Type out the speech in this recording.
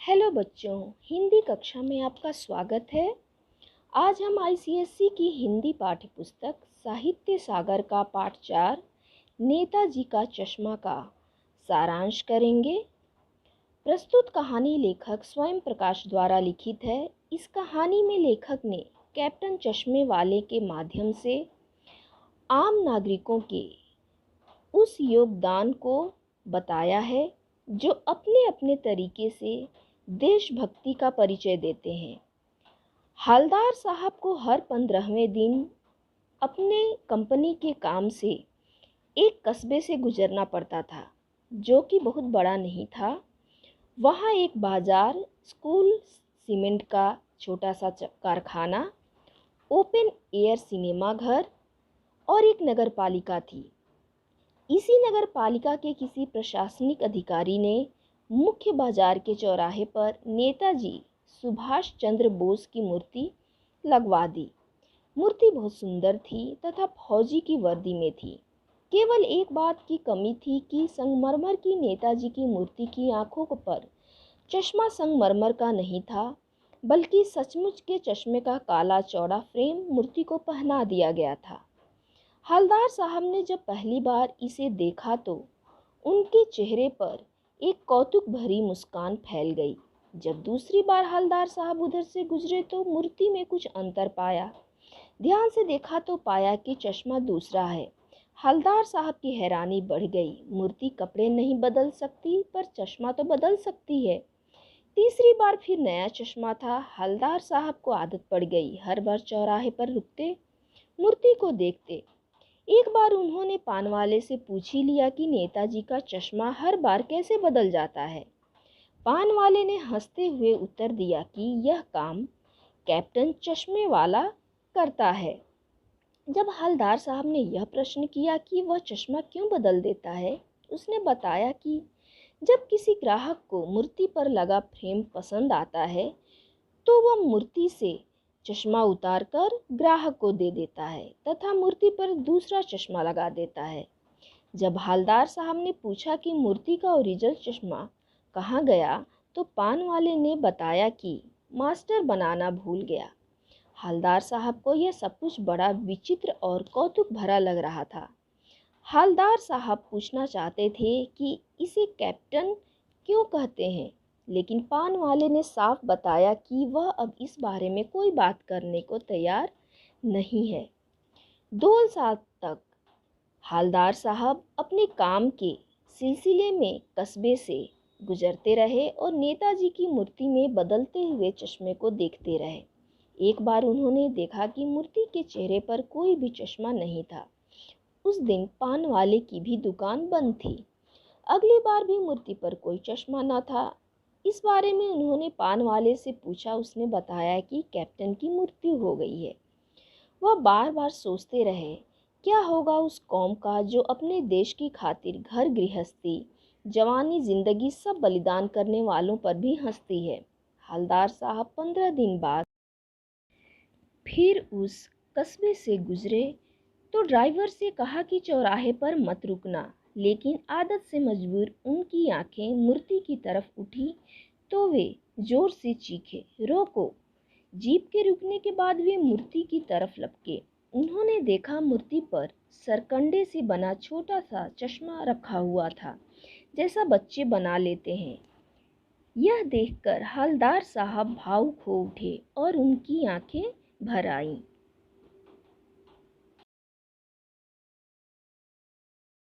Hello बच्चों, हिंदी कक्षा में आपका स्वागत है। आज हम आईसीएसई की हिंदी पाठ्य पुस्तक साहित्य सागर का पाठ 4 नेताजी का चश्मा का सारांश करेंगे। प्रस्तुत कहानी लेखक स्वयं प्रकाश द्वारा लिखित है। इस कहानी में लेखक ने कैप्टन चश्मे वाले के माध्यम से आम नागरिकों के उस योगदान को बताया है जो अपने अपने तरीके से देशभक्ति का परिचय देते हैं। हवलदार साहब को हर 15वें दिन अपने कंपनी के काम से एक कस्बे से गुजरना पड़ता था, जो कि बहुत बड़ा नहीं था। वहाँ एक बाजार, स्कूल, सीमेंट का छोटा सा कारखाना, ओपन एयर सिनेमा घर और एक नगर पालिका थी। इसी नगर पालिका के किसी प्रशासनिक अधिकारी ने मुख्य बाजार के चौराहे पर नेताजी सुभाष चंद्र बोस की मूर्ति लगवा दी। मूर्ति बहुत सुंदर थी तथा फौजी की वर्दी में थी। केवल एक बात की कमी थी कि संगमरमर की नेताजी की मूर्ति की आंखों पर चश्मा संगमरमर का नहीं था, बल्कि सचमुच के चश्मे का काला चौड़ा फ्रेम मूर्ति को पहना दिया गया था। हवलदार साहब ने जब पहली बार इसे देखा तो उनके चेहरे पर एक कौतुक भरी मुस्कान फैल गई। जब दूसरी बार हवलदार साहब उधर से गुजरे तो मूर्ति में कुछ अंतर पाया। ध्यान से देखा तो पाया कि चश्मा दूसरा है। हवलदार साहब की हैरानी बढ़ गई। मूर्ति कपड़े नहीं बदल सकती, पर चश्मा तो बदल सकती है। तीसरी बार फिर नया चश्मा था। हवलदार साहब को आदत पड़ गई। हर बार चौराहे पर रुकते, मूर्ति को देखते। एक बार उन्होंने पान वाले से पूछ ही लिया कि नेताजी का चश्मा हर बार कैसे बदल जाता है। पान वाले ने हंसते हुए उत्तर दिया कि यह काम कैप्टन चश्मे वाला करता है। जब हवलदार साहब ने यह प्रश्न किया कि वह चश्मा क्यों बदल देता है, उसने बताया कि जब किसी ग्राहक को मूर्ति पर लगा फ्रेम पसंद आता है तो वह मूर्ति से चश्मा उतारकर ग्राहक को दे देता है तथा मूर्ति पर दूसरा चश्मा लगा देता है। जब हवलदार साहब ने पूछा कि मूर्ति का ओरिजिनल चश्मा कहाँ गया, तो पान वाले ने बताया कि मास्टर बनाना भूल गया। हवलदार साहब को यह सब कुछ बड़ा विचित्र और कौतुक भरा लग रहा था। हवलदार साहब पूछना चाहते थे कि इसे कैप्टन क्यों कहते हैं, लेकिन पान वाले ने साफ बताया कि वह अब इस बारे में कोई बात करने को तैयार नहीं है। 2 साल तक हवलदार साहब अपने काम के सिलसिले में कस्बे से गुजरते रहे और नेताजी की मूर्ति में बदलते हुए चश्मे को देखते रहे। एक बार उन्होंने देखा कि मूर्ति के चेहरे पर कोई भी चश्मा नहीं था। उस दिन पान वाले की भी दुकान बंद थी। अगली बार भी मूर्ति पर कोई चश्मा न था। इस बारे में उन्होंने पान वाले से पूछा। उसने बताया कि कैप्टन की मृत्यु हो गई है। वह बार बार सोचते रहे, क्या होगा उस कौम का जो अपने देश की खातिर घर गृहस्थी, जवानी, जिंदगी सब बलिदान करने वालों पर भी हंसती है। हवलदार साहब 15 दिन बाद फिर उस कस्बे से गुजरे तो ड्राइवर से कहा कि चौराहे पर मत रुकना, लेकिन आदत से मजबूर उनकी आंखें मूर्ति की तरफ उठी तो वे जोर से चीखे, रोको। जीप के रुकने के बाद वे मूर्ति की तरफ लपके। उन्होंने देखा मूर्ति पर सरकंडे से बना छोटा सा चश्मा रखा हुआ था, जैसा बच्चे बना लेते हैं। यह देखकर हवलदार साहब भावुक हो उठे और उनकी आंखें भर आईं।